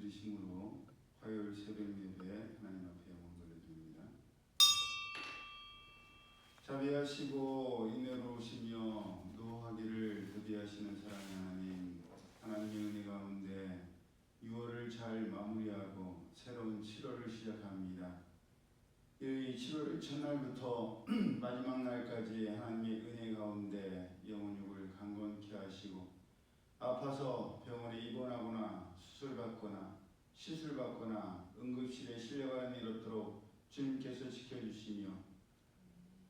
들으심으로 화요일 새벽 예배 하나님 앞에 영광 돌려드립니다. 자비하시고 인내로우시며 노하기를 더디하시는 사랑의 하나님, 하나님의 은혜 가운데 6월을 잘 마무리하고 새로운 7월을 시작합니다. 이 7월 첫날부터 마지막 날까지 하나님의 은혜 가운데 영혼육을 강건케 하시고 아파서 병원에 입원하거나 수술받거나 시술받거나 응급실에 실려가는 일 없도록 주님께서 지켜주시며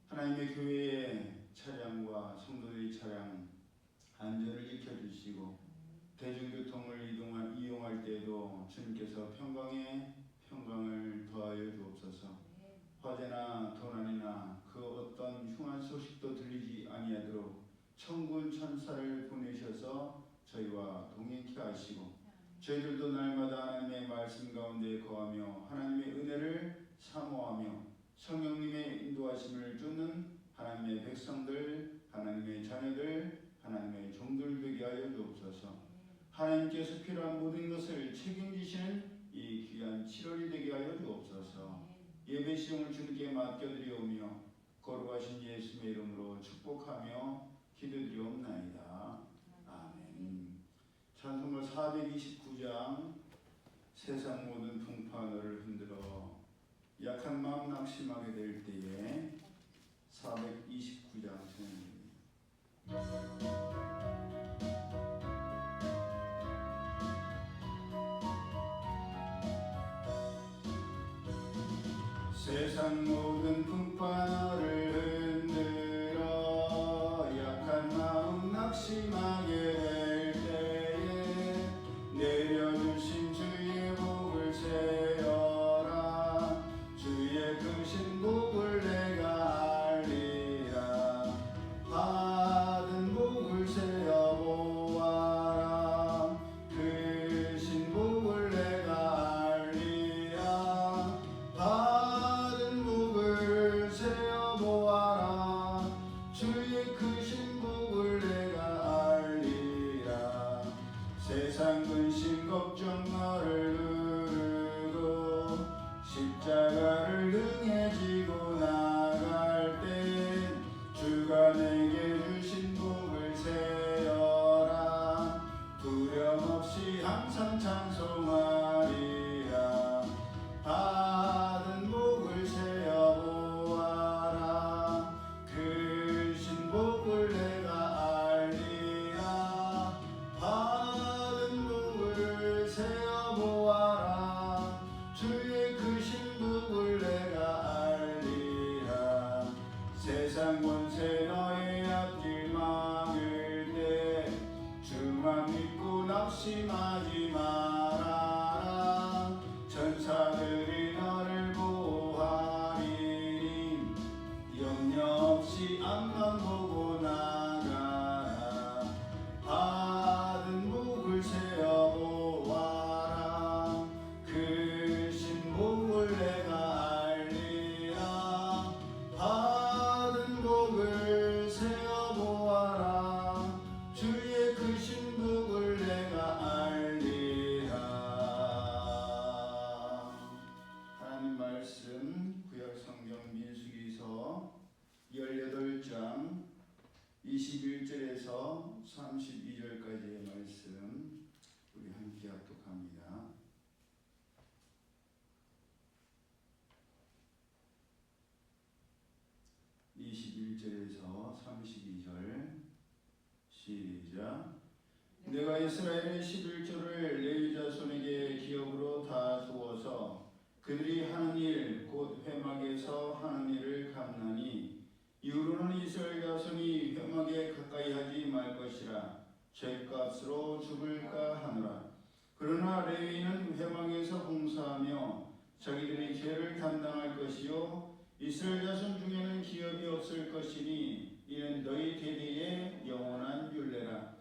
하나님의 교회의 차량과 성도들의 차량 안전을 지켜주시고 대중교통을 이용할 때에도 주님께서 평강을 더하여 주옵소서. 화재나 도난이나 그 어떤 흉한 소식도 들리지 아니하도록 천군 천사를 보내셔서 저희와 동행케 하시고 저희들도 날마다 하나님의 말씀 가운데 거하며 하나님의 은혜를 사모하며 성령님의 인도하심을 쫓는 하나님의 백성들, 하나님의 자녀들, 하나님의 종들 되게 하여 주옵소서. 하나님께서 필요한 모든 것을 책임지시는 이 귀한 7월이 되게 하여 주옵소서. 예배 시종을 주님께 맡겨드리오며 거룩하신 예수의 이름으로 축복하며 기도드리옵나이다. 아멘. 찬송가 429장 세상 모든 풍파 너를 흔들어 약한 마음 낙심하게 될 때에 429장 찬양입니다. 세상 모든 풍파 너를 흔들어 약한 마음 낙심하게 될 때에 내려주신 주의 복을 세어라. 주의 크신 복을 내가 알리라. 받은 복을 세어 보아라. 크신 복을 내가 알리라. 받은 복을 세어 보아라. 주의 크신 복을 내가 알리라. 세상 근심 걱정 너를 누르고 십자가를 등에 지고 나갈 땐 주가 내게 주신 복을 세어라. 두려움 없이 항상 찬송하리라. 받은 복을 세어 보아라. 크신 복을 내가 알리라. 받은 복을 세어 보아라. 주의 크신 복을 내가 알리라. 세상 권세 너의 앞길 막을 때 주만 믿고 낙심하지 말아라. 천사들이 너를 보호하리니 염려 없이 앞만 보고 나가라. 받은 복을 세어 보아라. 크신 복을 내가 알리라. 받은 복을 세어 보아라. 주의 크신 복을 내가 알리라. 하나님 말씀 구약 성경 민수기서 18장 21절에서 32절까지의 말씀 우리 함께 합독합니다. (21절에서) 32절 시작. 내가 이스라엘의 11조를 레위 자손에게 기업으로 다 주어서 그들이 하는 일 곧 회막에서 하는 일을 갚나니 이후로는 이스라엘 자손이 회막에 가까이 하지 말 것이라. 죗값으로 죽을까 하노라. 그러나 레위인은 회막에서 봉사하며 자기들의 죄를 담당할 것이요 이스라엘 자손 중에는 기업이 없을 것이니 이는 너희 대대의 영원한 율례라.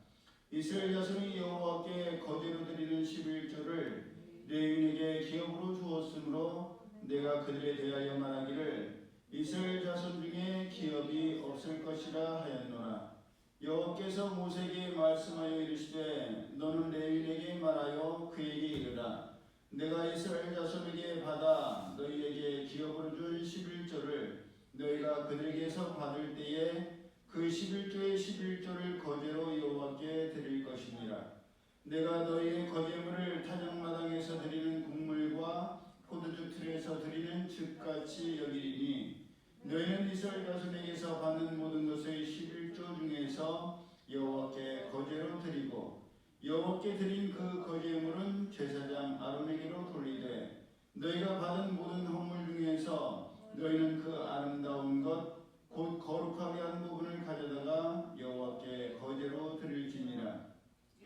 이스라엘 자손이 여호와께 거제로 드리는 11조를 레위인에게 기업으로 주었으므로 내가 그들에 대하여 말하기를 이스라엘 자손 중에 기업이 없을 것이라 하였노라. 여호와께서 모세에게 말씀하여 이르시되 너는 레위인에게 말하여 그에게 이르라. 내가 이스라엘 자손에게 받아 너희에게 기업으로 준 11조를 너희가 그들에게서 받을 때에 그 11조의 11조를 거제로 여호와께 드릴 것이니라. 내가 너희의 거제물을 타작마당에서 드리는 곡물과 포도주 틀에서 드리는 즙같이 여기리니 너희는 이스라엘 자손에게서 받는 모든 것의 11조 중에서 여호와께 거제로 드리고 여호와께 드린 그 거제물은 제사장 아론에게로 돌리되 너희가 받은 모든 헌물 중에서 너희는 그 아름다운 것 곧 거룩하게 한 부분을 가져다가 여호와께 거제로 드릴지니라.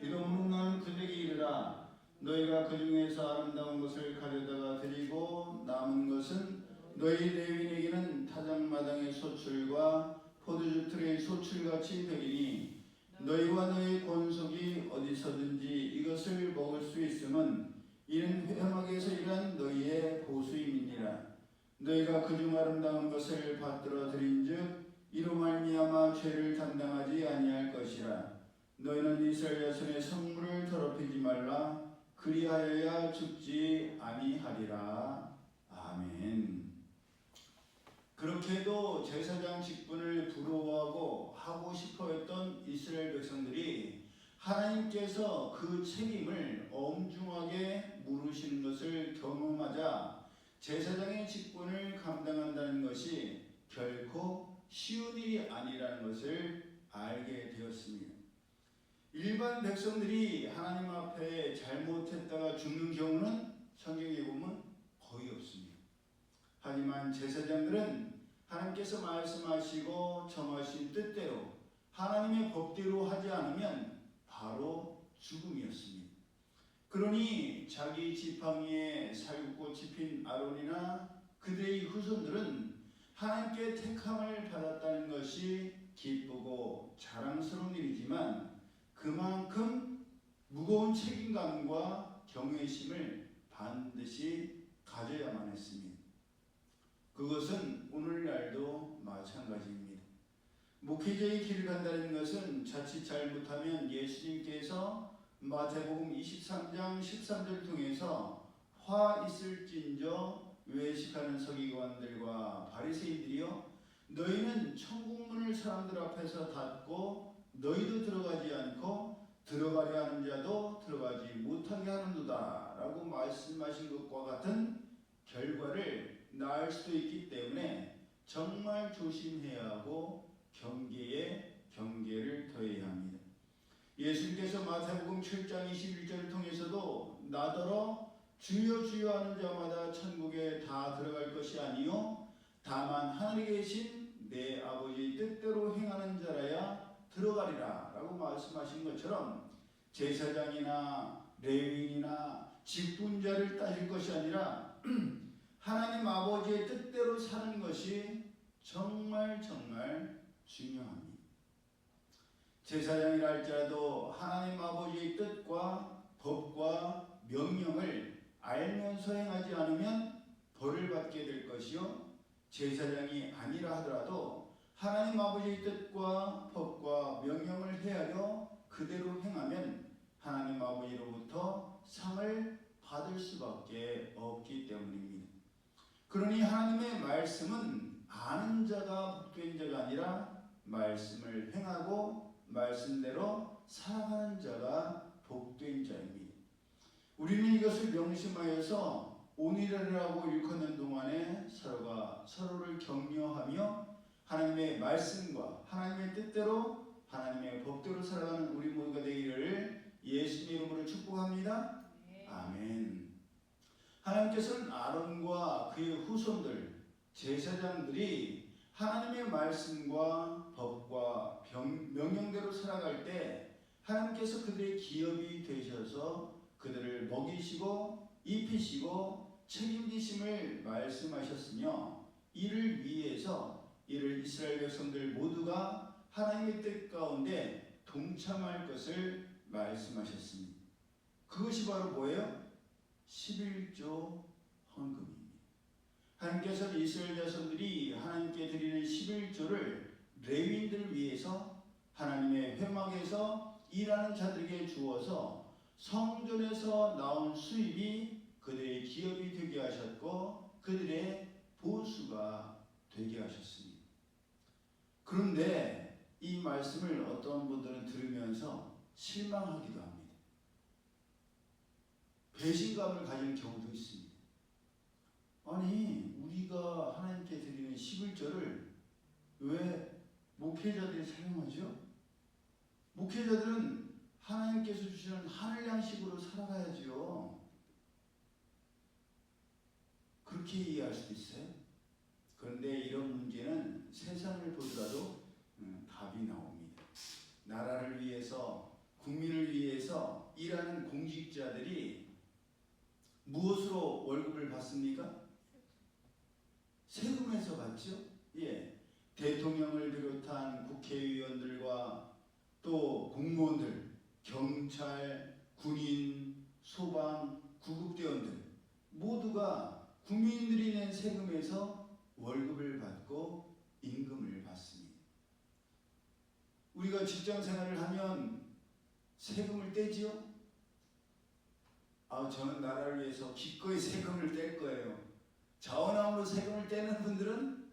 이러므로 나는 그들에게 이르라. 너희가 그 중에서 아름다운 것을 가져다가 드리고 남은 것은 너희 레위인에게는 타작마당의 소출과 포도주 틀의 소출같이 되리니 너희와 너희 권속이 어디서든지 이것을 먹을 수 있음은 이는 회막에서 일한 너희의 보수임이니라. 너희가 그중 아름다운 것을 받들어 드린즉 이로 말미암아 죄를 담당하지 아니할 것이라. 너희는 이스라엘 자손의 성물을 더럽히지 말라. 그리하여야 죽지 아니하리라. 아멘. 그렇게도 제사장 직분을 부러워하고 하고 싶어했던 이스라엘 백성들이 하나님께서 그 책임을 엄중하게 물으시는 것을 경험하자 제사장의 직분을 감당한다는 것이 결코 쉬운 일이 아니라는 것을 알게 되었습니다. 일반 백성들이 하나님 앞에 잘못했다가 죽는 경우는 성경에 보면 거의 없습니다. 하지만 제사장들은 하나님께서 말씀하시고 정하신 뜻대로 하나님의 법대로 하지 않으면 바로 죽음이었습니다. 그러니 자기 지팡이에 살굽꽃이 핀 아론이나 그들의 후손들은 하나님께 택함을 받았다는 것이 기쁘고 자랑스러운 일이지만 그만큼 무거운 책임감과 경외심을 반드시 가져야만 했습니다. 그것은 오늘날도 마찬가지입니다. 목회자의 길을 간다는 것은 자칫 잘못하면 예수님께서 마태복음 23장 13절을 통해서 화 있을진저 외식하는 서기관들과 바리새인들이여 너희는 천국문을 사람들 앞에서 닫고 너희도 들어가지 않고 들어가려 하는 자도 들어가지 못하게 하는도다 라고 말씀하신 것과 같은 결과를 낳을 수도 있기 때문에 정말 조심해야 하고 경계에 경계를 더해야 합니다. 예수님께서 마태복음 7장 21절을 통해서도 나더러 주여 주여 하는 자마다 천국에 다 들어갈 것이 아니요 다만 하늘에 계신 내 아버지의 뜻대로 행하는 자라야 들어가리라 라고 말씀하신 것처럼 제사장이나 레위인이나 직분자를 따질 것이 아니라 하나님 아버지의 뜻대로 사는 것이 정말 중요합니다. 제사장이라 할지라도 하나님 아버지의 뜻과 법과 명령을 알면서 행하지 않으면 벌을 받게 될 것이요 제사장이 아니라 하더라도 하나님 아버지의 뜻과 법과 명령을 헤아려 그대로 행하면 하나님 아버지로부터 상을 받을 수밖에 없기 때문입니다. 그러니 하나님의 말씀은 아는 자가 복된 자가 아니라 말씀을 행하고 말씀대로 살아가는 자가 복된 자입니다. 우리는 이것을 명심하여서 오늘이라고 일컫는 동안에 서로가 서로를 격려하며 하나님의 말씀과 하나님의 뜻대로 하나님의 법대로 살아가는 우리 모두가 되기를 예수님의 이름으로 축복합니다. 아멘. 하나님께서는 아론과 그의 후손들 제사장들이 하나님의 말씀과 법과 명령대로 살아갈 때 하나님께서 그들의 기업이 되셔서 그들을 먹이시고 입히시고 책임지심을 말씀하셨으며 이를 위해서 이를 이스라엘 백성들 모두가 하나님의 뜻 가운데 동참할 것을 말씀하셨습니다. 그것이 바로 뭐예요? 11조 헌금입니다. 하나님께서 이스라엘 자손들이 하나님께 드리는 11조를 레위인들을 위해서 하나님의 회막에서 일하는 자들에게 주어서 성전에서 나온 수입이 그 그들의 기업이 되게 하셨고 그들의 보수가 되게 하셨습니다. 그런데 이 말씀을 어떤 분들은 들으면서 실망하기도 합니다. 배신감을 가진 경우도 있습니다. 아니, 우리가 하나님께 드리는 11조를 왜 목회자들이 사용하죠? 목회자들은 하나님께서 주시는 하늘 양식으로 살아가야지요. 그렇게 이해할 수도 있어요. 그런데 이런 문제는 세상을 보더라도 답이 나옵니다. 나라를 위해서, 국민을 위해서 일하는 공직자들이 무엇으로 월급을 받습니까? 세금에서 받죠. 예, 대통령을 비롯한 국회의원들과 또 공무원들, 경찰, 군인, 소방, 구급대원들 모두가 국민들이 낸 세금에서 월급을 받고 임금을 받습니다. 우리가 직장 생활을 하면 세금을 떼지요? 저는 나라를 위해서 기꺼이 세금을 뗄 거예요. 자원함으로 세금을 떼는 분들은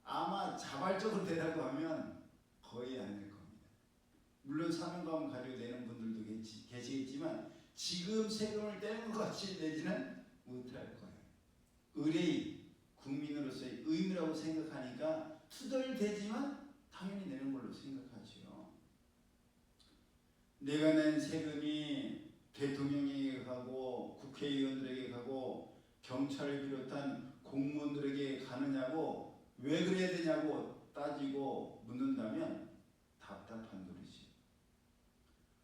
아마 자발적으로 떼라고 하면 거의 안 낼 겁니다. 물론 사명감을 가지고 내는 분들도 계시겠지만 지금 세금을 떼는 것 같이 내지는 못할 거예요. 의뢰인, 국민으로서의 의무라고 생각하니까 투덜대지만 당연히 내는 걸로 생각하죠. 내가 낸 세금이 대통령에게 가고 국회의원들에게 가고 경찰을 비롯한 공무원들에게 가느냐고 왜 그래야 되냐고 따지고 묻는다면 답답한 소리지.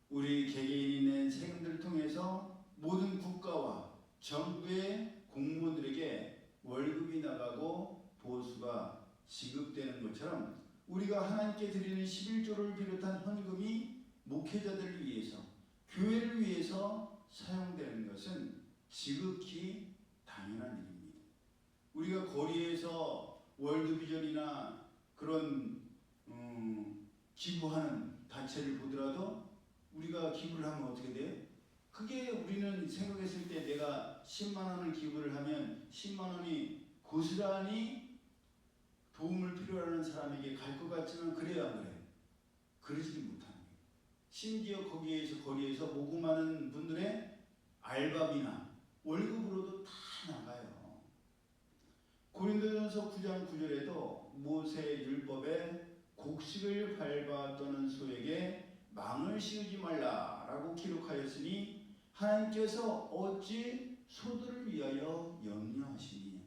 우리 개개인이 낸 세금들을 통해서 모든 국가와 정부의 공무원들에게 월급이 나가고 보수가 지급되는 것처럼 우리가 하나님께 드리는 11조를 비롯한 헌금이 목회자들을 위해서, 교회를 위해서 사용되는 것은 지극히 당연한 일입니다. 우리가 거리에서 월드비전이나 그런 기부하는 단체를 보더라도 우리가 기부를 하면 어떻게 돼요? 그게 우리는 생각했을 때 내가 10만 원을 기부를 하면 10만 원이 고스란히 도움을 필요로 하는 사람에게 갈 것 같지만 그래야 안 그래요? 그러지 못하는 거예요. 심지어 거리에서 모금하는 분들의 알바비나 월급으로도 다 나가요. 고린도전서 9장 9절에도 모세 율법에 곡식을 밟아 떠는 소에게 망을 씌우지 말라라고 기록하였으니 하나님께서 어찌 소들을 위하여 염려하시니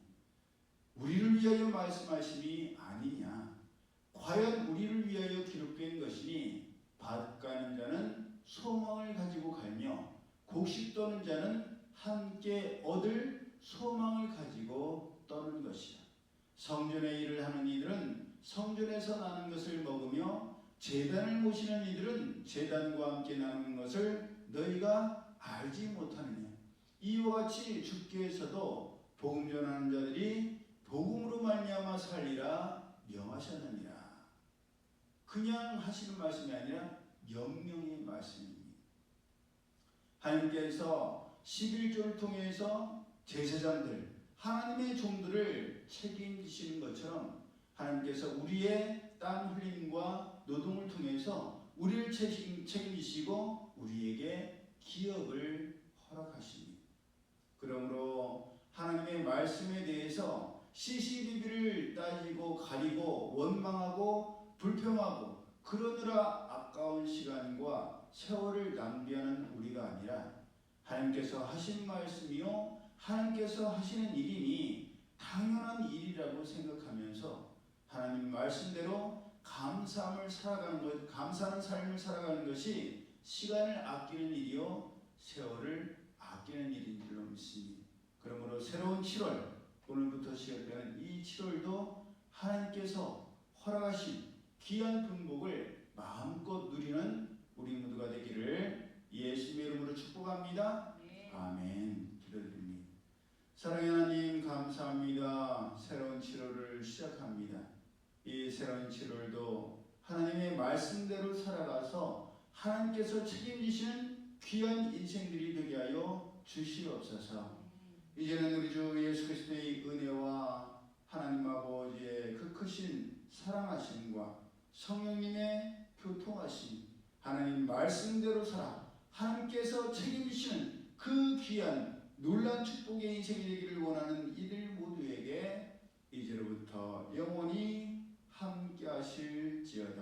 우리를 위하여 말씀하시니 아니냐. 과연 우리를 위하여 기록된 것이니 밭 가는 자는 소망을 가지고 갈며 곡식 떠는 자는 함께 얻을 소망을 가지고 떠는 것이라. 성전의 일을 하는 이들은 성전에서 나는 것을 먹으며 제단을 모시는 이들은 제단과 함께 나누는 것을 너희가 알지 못하느냐. 이와 같이 주께서도 복음 전하는 자들이 복음으로 말미암아 살리라 명하셨느니라. 그냥 하시는 말씀이 아니라 명령의 말씀입니다. 하나님께서 11조를 통해서 제사장들, 하나님의 종들을 책임지시는 것처럼 하나님께서 우리의 땀 흘림과 노동을 통해서 우리를 책임지시고 우리에게 기업을 허락하십니다. 그러므로 하나님의 말씀에 대해서 시시비비를 따지고 가리고 원망하고 불평하고 그러느라 아까운 시간과 세월을 낭비하는 우리가 아니라 하나님께서 하신 말씀이요 하나님께서 하시는 일이니 당연한 일이라고 생각하면서 하나님 말씀대로 감사하는 삶을 살아가는 것이 시간을 아끼는 일이요 세월을 아끼는 일인 줄로 믿습니다. 그러므로 새로운 7월, 오늘부터 시작되는 이 7월도 하나님께서 허락하신 귀한 분복을 마음껏 누리는 우리 모두가 되기를 예수님의 이름으로 축복합니다. 네. 아멘. 기도드립니다. 사랑의 하나님 감사합니다. 새로운 7월을 시작합니다. 이 새로운 7월도 하나님의 말씀대로 살아가서 하나님께서 책임지시는 귀한 인생들이 되게 하여 주시옵소서. 이제는 우리 주 예수 그리스도의 은혜와 하나님 아버지의 그 크신 사랑하심과 성령님의 교통하심, 하나님 말씀대로 살아 하나님께서 책임지시는 그 귀한 놀라운 축복의 인생이 되기를 원하는 이들 모두에게 이제로부터 영원히 함께 하실지어다.